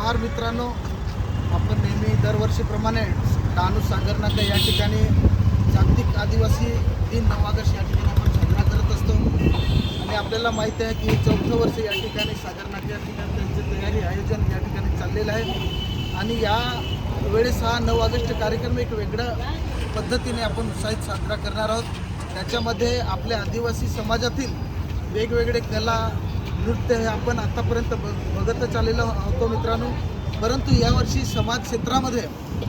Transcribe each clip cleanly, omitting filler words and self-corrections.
जोहार मित्रांनो, आपण नेहमी दरवर्षीप्रमाणे डहाणू सागर नाका या ठिकाणी जागतिक आदिवासी दिन 9 ऑगस्ट या ठिकाणी आपण साजरा करत असतो आणि आपल्याला माहिती आहे की 4थं वर्ष या ठिकाणी सागर नाका या ठिकाणी त्यांची तयारी आयोजन या ठिकाणी चाललेलं आहे आणि या वेळेस हा 9 ऑगस्ट कार्यक्रम एक वेगळ्या पद्धतीने आपण उत्साहित साजरा करणार आहोत। त्याच्यामध्ये आपल्या आदिवासी समाजातील वेगवेगळे कला नृत्य हे आपण आतापर्यंत बघतच आलेलो होतो मित्रांनो, परंतु यावर्षी समाज क्षेत्रामध्ये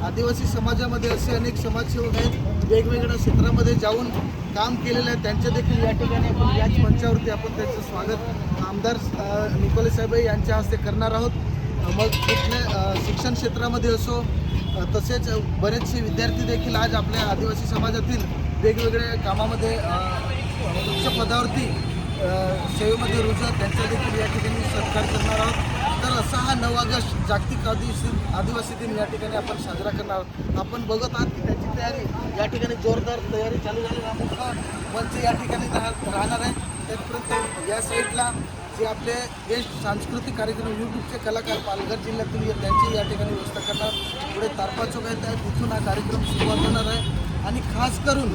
आदिवासी समाजामध्ये असे अनेक समाजसेवक आहेत वेगवेगळ्या क्षेत्रामध्ये जाऊन काम केलेलं आहे। त्यांचे देखील या ठिकाणी आपण याच मंचावरती आपण त्यांचं स्वागत आमदार निकोले साहेब यांच्या हस्ते करणार आहोत। मग कुठल्या शिक्षण क्षेत्रामध्ये असो तसेच बरेचसे विद्यार्थी देखील आज आपल्या आदिवासी समाजातील वेगवेगळ्या कामामध्ये उच्च पदावरती सेवेमध्ये रुजत त्यांचा देखील या ठिकाणी सत्कार करणार आहोत। तर असा हा 9 ऑगस्ट जागतिक आदिवासी दिन या ठिकाणी आपण साजरा करणार आहोत। आपण बघत आहात की त्याची तयारी या ठिकाणी जोरदार तयारी चालू झाली आहे। मोठा मंच या ठिकाणी राहणार आहे। त्याचपर्यंत या साईडला जे आपले गेस्ट सांस्कृतिक कार्यक्रम यूट्यूबचे कलाकार पालघर जिल्ह्यातून त्यांची या ठिकाणी व्यवस्था करणार। पुढे तारपा चौक आहे तिथून हा कार्यक्रम सुरुवात होणार आहे आणि खास करून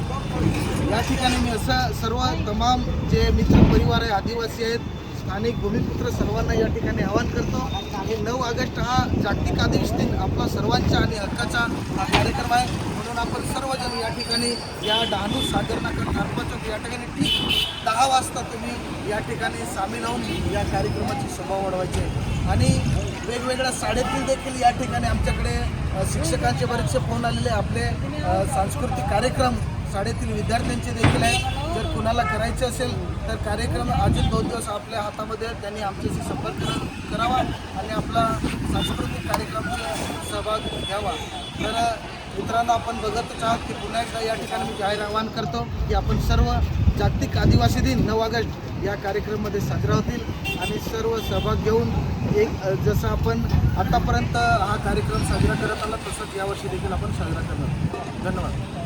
या ठिकाणी मी असं सर्व तमाम जे मित्र परिवार आहे आदिवासी आहेत स्थानिक भूमिपुत्र सर्वांना या ठिकाणी आवाहन करतो की 9 ऑगस्ट हा जागतिक आदिवासी दिन आपला सर्वांचा आणि हक्काचा हा कार्यक्रम आहे। म्हणून आपण सर्वजण या ठिकाणी या डहाणू सागर नाका तारपा चौक या ठिकाणी ठीक 10 वाजता तुम्ही या ठिकाणी सामील होऊन या कार्यक्रमाची सभा वाढवायची आहे। आणि वेगवेगळ्या शाळेतील देखील या ठिकाणी आमच्याकडे शिक्षकांचे बरेचसे फोन आलेले आपले सांस्कृतिक कार्यक्रम शाळेतील विद्यार्थ्यांचे देखील आहेत। जर कुणाला करायचे असेल तर कार्यक्रम अजून 2 दिवस आपल्या हातामध्ये त्यांनी आमच्याशी संपर्क करावा आणि आपला सांस्कृतिक कार्यक्रमाचा सहभाग घ्यावा। तर मित्रांनो आपण बघतच आहात की पुन्हा एकदा या ठिकाणी मी जाहीर आवाहन करतो की आपण सर्व जागतिक आदिवासी दिन 9 ऑगस्ट या कार्यक्रमामध्ये साजरा होतील आणि सर्व सहभाग घेऊन एक जसं आपण आतापर्यंत हा कार्यक्रम साजरा करत आला तसंच यावर्षी देखील आपण साजरा करणार। धन्यवाद।